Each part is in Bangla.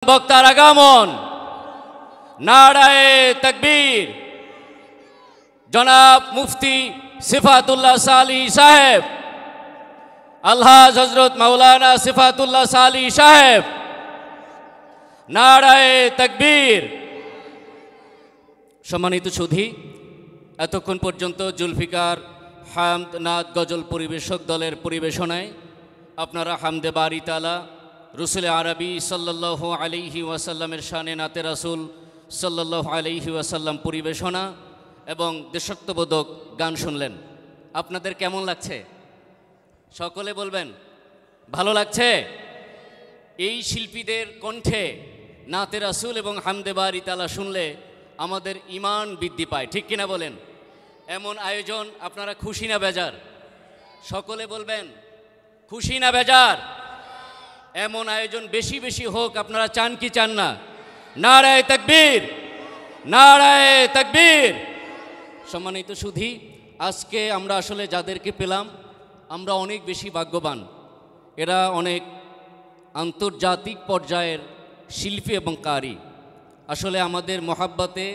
বক্তার আগমন। নারায়ে তাকবীর। জনাব মুফতি সিফাতুল্লাহ সালি সাহেব, আলহাজ হযরত মাওলানা সিফাতুল্লাহ সালি সাহেব, নারায়ে তাকবীর। সম্মানিত সুধী, এতক্ষণ পর্যন্ত জুলফিকার হামদ নাত গজল পরিবেশক দলের পরিবেশনায় আপনারা হামদে বারি তালা, রসুল আরবি সাল্লাল্লাহু আলাইহি ওয়াসাল্লামের শানে নাতে রাসূল সাল্লাল্লাহু আলাইহি ওয়াসাল্লাম পরিবেশনা এবং দেশাত্মবোধক গান শুনলেন। আপনাদের কেমন লাগছে? সকলে বলবেন ভালো লাগছে। এই শিল্পীদের কণ্ঠে নাতে রাসূল এবং হামদে বারি তালা শুনলে আমাদের ঈমান বৃদ্ধি পায়, ঠিক কিনা বলেন? এমন আয়োজন আপনারা খুশি না বেজার? সকলে বলবেন খুশি না বেজার? এমন আয়োজন বেশি বেশি হোক, আপনারা চান কি চান না? নারায়ে তাকবীর, নারায়ে তাকবীর। সম্মানিত সুধী, আজকে আমরা আসলে যাদেরকে পেলাম আমরা অনেক বেশি ভাগ্যবান। এরা অনেক আন্তর্জাতিক পর্যায়ের শিল্পী এবং কারি। আসলে আমাদের মহাব্বতে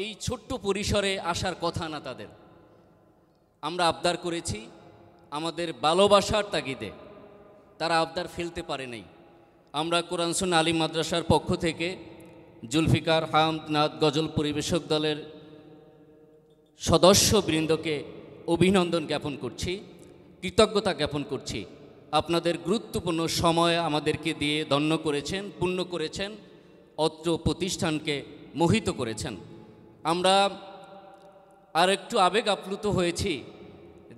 এই ছোট্ট পরিসরে আসার কথা না তাদের। আমরা আবদার করেছি আমাদের ভালোবাসার তাগিদে, তারা আবদার ফেলতে পারে নাই। আমরা কোরআন সুন্নাহ আলিম মাদ্রাসার পক্ষ থেকে জুলফিকার হামদ নাত গজল পরিবেশক দলের সদস্যবৃন্দকে অভিনন্দন জ্ঞাপন করছি, কৃতজ্ঞতা জ্ঞাপন করছি। আপনাদের গুরুত্বপূর্ণ সময় আমাদেরকে দিয়ে ধন্য করেছেন, পূর্ণ করেছেন, অত্র প্রতিষ্ঠানকে মোহিত করেছেন। আমরা আর একটু আবেগ আপ্লুত হয়েছি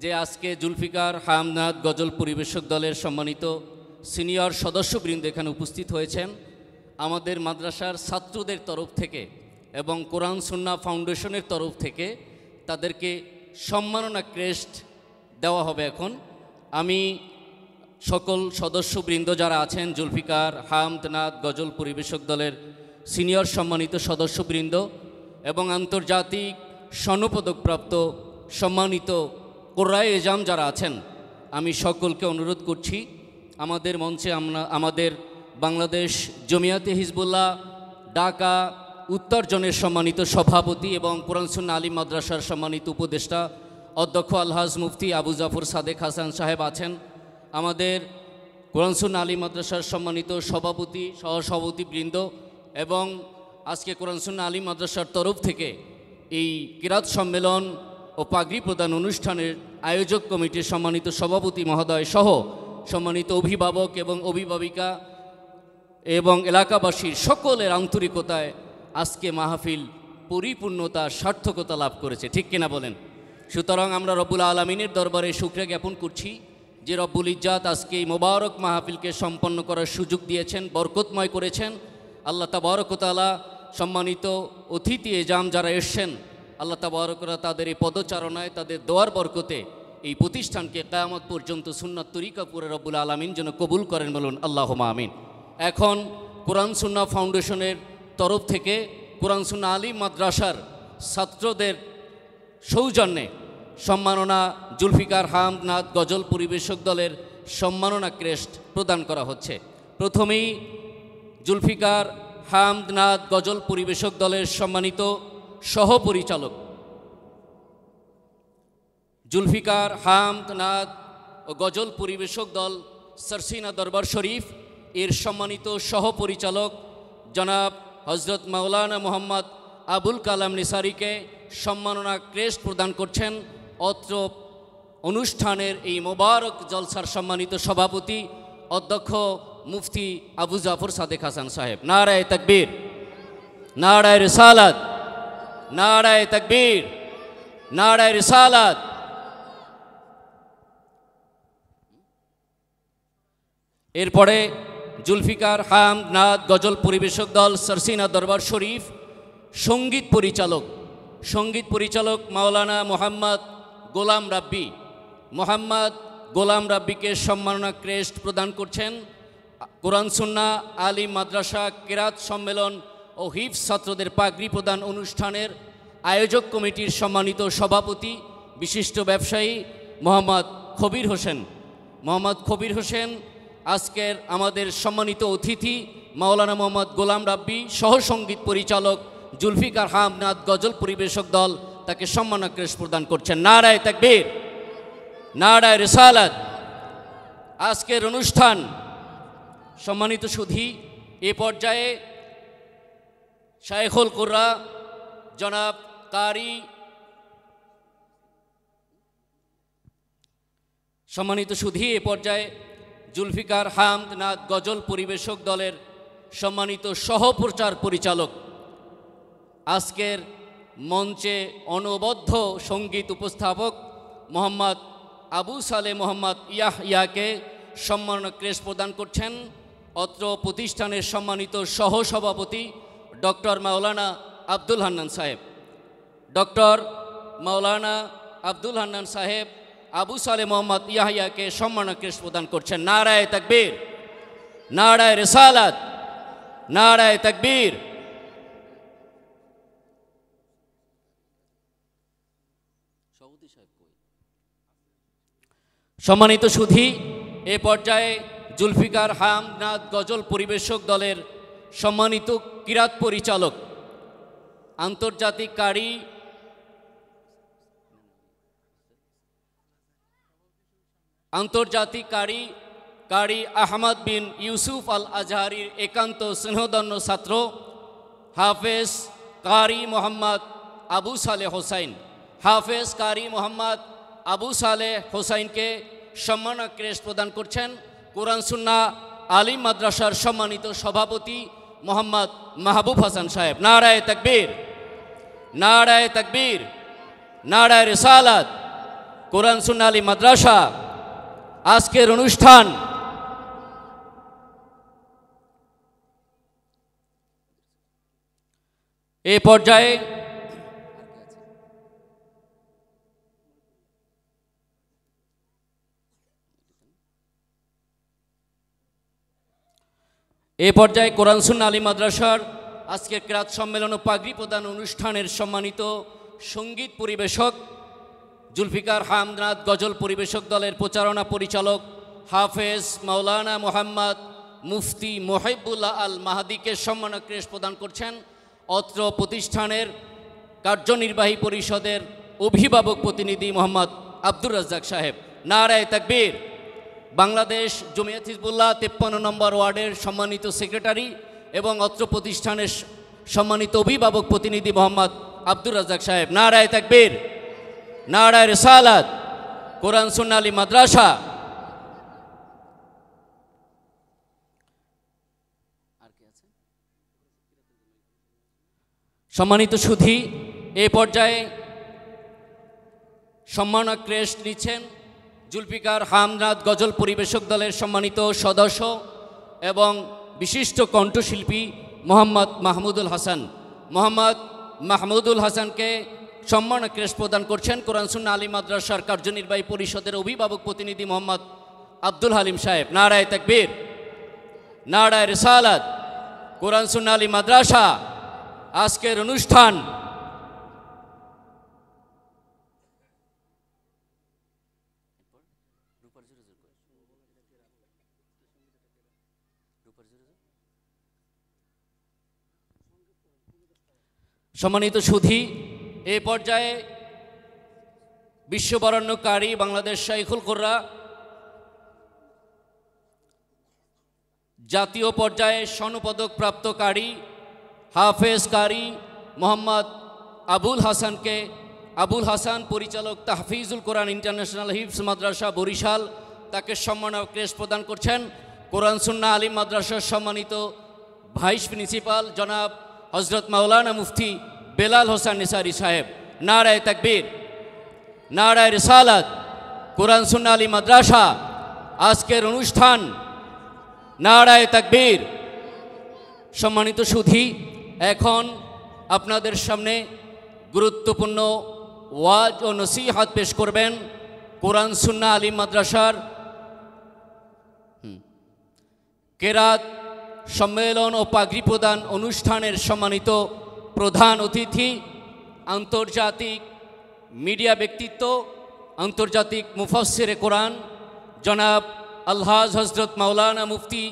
যে আজকে জুলফিকার হামদ নাত গজল পরিবেশক দলের সম্মানিত সিনিয়র সদস্যবৃন্দ এখানে উপস্থিত হয়েছেন। আমাদের মাদ্রাসার ছাত্রদের তরফ থেকে এবং কোরআন সুন্নাহ ফাউন্ডেশনের তরফ থেকে তাদেরকে সম্মাননা ক্রেস্ট দেওয়া হবে। এখন আমি সকল সদস্যবৃন্দ যারা আছেন, জুলফিকার হামদ নাত গজল পরিবেশক দলের সিনিয়র সম্মানিত সদস্যবৃন্দ এবং আন্তর্জাতিক স্বর্ণপদকপ্রাপ্ত সম্মানিত কোরআয়ে এজাম যারা আছেন, আমি সকলকে অনুরোধ করছি আমাদের মঞ্চে আমাদের বাংলাদেশ জমিয়াতে হিজবুল্লাহ ঢাকা উত্তর জোনের সম্মানিত সভাপতি এবং কোরআন সুন্নাহ আলিম মাদ্রাসার সম্মানিত উপদেষ্টা অধ্যক্ষ আলহাজ মুফতি আবু জাফর সাদেক হাসান সাহেব আছেন। আমাদের কোরআন সুন্নাহ আলিম মাদ্রাসার সম্মানিত সভাপতি সহসভাপতিবৃন্দ এবং আজকে কোরআন সুন্নাহ আলিম মাদ্রাসার তরফ থেকে এই কিরাত সম্মেলন ও পাগড়ি প্রদান অনুষ্ঠানের আয়োজক কমিটির সম্মানিত সভাপতি মহোদয় সহ সম্মানিত অভিভাবক এবং অভিভাবিকা এবং এলাকাবাসীর সকলের আন্তরিকতায় আজকে মাহফিল পরিপূর্ণতা সার্থকতা লাভ করেছে, ঠিক কিনা বলেন? সুতরাং আমরা রব্বুল আলামিনের দরবারে শুকরিয়া জ্ঞাপন করছি যে রব্বুল ইজ্জাত আজকে এই মোবারক মাহফিলকে সম্পন্ন করার সুযোগ দিয়েছেন, বরকতময় করেছেন। আল্লাহ তাবারক ওয়া তাআলা সম্মানিত অতিথি এজাম যারা এসছেন, আল্লাহ তাবারক ওয়া তাআলা তাদের এই পদচারণায়, তাদের দোয়ার বরকতে এই প্রতিষ্ঠানকে কিয়ামত পর্যন্ত সুন্নাত তরিকা পুরে রব্বুল আলামিন যেন কবুল করেন, বলুন আল্লাহুম্মা আমিন। এখন কোরআন সুন্নাহ ফাউন্ডেশনের তরফ থেকে কোরআন সুন্নাহ আলিম মাদ্রাসার ছাত্রদের সৌজন্যে সম্মাননা জুলফিকার হামদ নাত গজল পরিবেশক দলের সম্মাননা ক্রেস্ট প্রদান করা হচ্ছে। প্রথমেই জুলফিকার হামদ নাত গজল পরিবেশক দলের সম্মানিত সহপরিচালক জুলফিকার হামদ নাত ও গজল পরিবেশক দল সরসিনা দরবার শরীফ এর সম্মানিত সহপরিচালক জনাব হজরত মাওলানা মোহাম্মদ আবুল কালাম নিসারিকে সম্মাননা ক্রেস্ট প্রদান করছেন। অত্র অনুষ্ঠানের এই মোবারক জলসার সম্মানিত সভাপতি অধ্যক্ষ মুফতি আবু জাফর সাদেক হাসান সাহেব। নারায়ে তাকবীর, নারায়ে রিসালাত, নারায়ে তাকবীর, নারায়ে রিসালাত। এরপরে জুলফিকার হামদ নাত গজল পরিবেশক দল সরসিনা দরবার শরীফ সঙ্গীত পরিচালক মাওলানা মোহাম্মদ গোলাম রাব্বি, মোহাম্মদ গোলাম রাব্বিকে সম্মাননা ক্রেস্ট প্রদান করছেন। কোরআন সুন্নাহ আলিম মাদ্রাসা কিরাত সম্মেলন ও হিফজ ছাত্রদের পাগড়ি প্রদান অনুষ্ঠানের আয়োজক কমিটির সম্মানিত সভাপতি বিশিষ্ট ব্যবসায়ী মোহাম্মদ খবির হোসেন। আজকের আমাদের সম্মানিত অতিথি মাওলানা মোহাম্মদ গোলাম রাব্বি সহ সঙ্গীত পরিচালক জুলফিকার হামনাদ গজল পরিবেশক দল তাকে সম্মাননা ক্রেস্ট প্রদান করছেন। নারায়ে তাকবীর, নারায়ে রিসালাত। আজকের অনুষ্ঠান সম্মানিত সুধী, এ পর্যায়ে শাইখুল কুররা জনাব কারি সম্মানিত সুধী, এ পর্যায়ে জুলফিকার হামনাদ গজল পরিবেশক দলের সম্মানিত সহপ্রচার পরিচালক, আজকের মঞ্চে অনবদ্য সঙ্গীত উপস্থাপক মোহাম্মদ আবু সালে মোহাম্মদ ইয়াহইয়াকে সম্মাননা ক্রেস্ট প্রদান করছেন অত্র প্রতিষ্ঠানের সম্মানিত সহসভাপতি ডক্টর মাওলানা আব্দুল হান্নান সাহেব। ডক্টর মাওলানা আব্দুল হান্নান সাহেব আবু সালে মোহাম্মদ ইয়াহইয়াকে সম্মাননা ক্রেস্ট প্রদান করছেন। নারায়ে তাকবীর, নারায়ে রিসালাত, নারায়ে তাকবীর। সম্মানিত সুধী, এ পর্যায়ে জুলফিকার হামনাদ গজল পরিবেশক দলের সম্মানিত কিরাত পরিচালক আন্তর্জাতিক কারি আহমদ বিন ইউসুফ আল আজহারির একান্ত স্নেহধন্য ছাত্র হাফেজ কারি মোহাম্মদ আবু সালেহ হোসাইন, হাফেজ কারি মোহাম্মদ আবু সালেহ হোসাইনকে সম্মাননা ক্রেস্ট প্রদান করছেন কোরআন সুন্নাহ আলিম মাদ্রাসার সম্মানিত সভাপতি মোহাম্মদ মাহবুব হাসান সাহেব। নারায়ে তাকবীর, নারায়ে তাকবীর, নারায়ে রিসালাত। কোরআন সুন্নাহ আলিম মাদ্রাসা আজকের অনুষ্ঠান এ পর্যায়ে কোরআন সুন্নাহ আলিম মাদ্রাসার আজকের কিরাত সম্মেলন ও পাগড়ি প্রদান অনুষ্ঠানের সম্মানিত সঙ্গীত পরিবেশক জুলফিকার হামনাদ গজল পরিবেশক দলের প্রচারণা পরিচালক হাফেজ মাওলানা মোহাম্মদ মুফতি মোহিবুল্লাহ আল মাহাদিকে সম্মাননা ক্রেস্ট প্রদান করছেন অত্র প্রতিষ্ঠানের কার্যনির্বাহী পরিষদের অভিভাবক প্রতিনিধি মোহাম্মদ আব্দুর রাজ্জাক সাহেব। নারায়ে তাকবীর। বাংলাদেশ জমিয়ত হিজবুল্লাহ 53 নম্বর ওয়ার্ডের সম্মানিত সেক্রেটারি এবং অত্র প্রতিষ্ঠানের সম্মানিত অভিভাবক প্রতিনিধি মোহাম্মদ আব্দুর রাজ্জাক সাহেব। নারায়ে তাকবীর, নারায়ে রিসালাত। কোরআন সুন্নাহ আলিম মাদ্রাসা সম্মানিত সুধী, এ পর্যায়ে সম্মাননা ক্রেস্ট নিচ্ছেন জুলফিকার হামনাদ গজল পরিবেশক দলের সম্মানিত সদস্য এবং বিশিষ্ট কণ্ঠশিল্পী মোহাম্মদ মাহমুদুল হাসান। মোহাম্মদ মাহমুদুল হাসানকে সম্মাননা ক্রেস্ট প্রদান করছেন কোরআন সুন্নাহ আলিম মাদ্রাসার কার্যনির্বাহী পরিষদের অভিভাবক প্রতিনিধি মোহাম্মদ আব্দুল হালিম সাহেব। নারায়ে তাকবীর, নারায়ে রিসালাত। কোরআন সুন্নাহ আলিম মাদ্রাসা আজকের অনুষ্ঠান সম্মানিত সুধী, এ পর্যায়ে বিশ্ববরণ্যকারী বাংলাদেশ শাইখুল কুররা জাতীয় পর্যায়ে স্বর্ণপদক প্রাপ্তকারী হাফেজ কারি মোহাম্মদ আবুল হাসান পরিচালক তাহফিজুল কোরআন ইন্টারন্যাশনাল হিফজ মাদ্রাসা বরিশাল তাকে সম্মাননা ক্রেস্ট প্রদান করছেন কোরআন সুন্নাহ আলিম মাদ্রাসার সম্মানিত ভাইস প্রিন্সিপাল জনাব হজরত মাওলানা মুফতি বেলাল হোসেন নিসারি সাহেব। নারায়ে তাকবীর, নারায়ে রিসালাত। কোরআন সুন্নাহ আলিম মাদ্রাসা আজকের অনুষ্ঠান। নারায়ে তাকবীর। সম্মানিত সুধী, এখন আপনাদের সামনে গুরুত্বপূর্ণ ওয়াজ ও নসিহত পেশ করবেন কোরআন সুন্নাহ আলিম মাদ্রাসার কেরাত সম্মেলন ও পাগড়ি প্রদান অনুষ্ঠানের সম্মানিত প্রধান অতিথি, আন্তর্জাতিক মিডিয়া ব্যক্তিত্ব, আন্তর্জাতিক মুফাসসিরে কোরআন জনাব আলহাজ হজরত মাওলানা মুফতি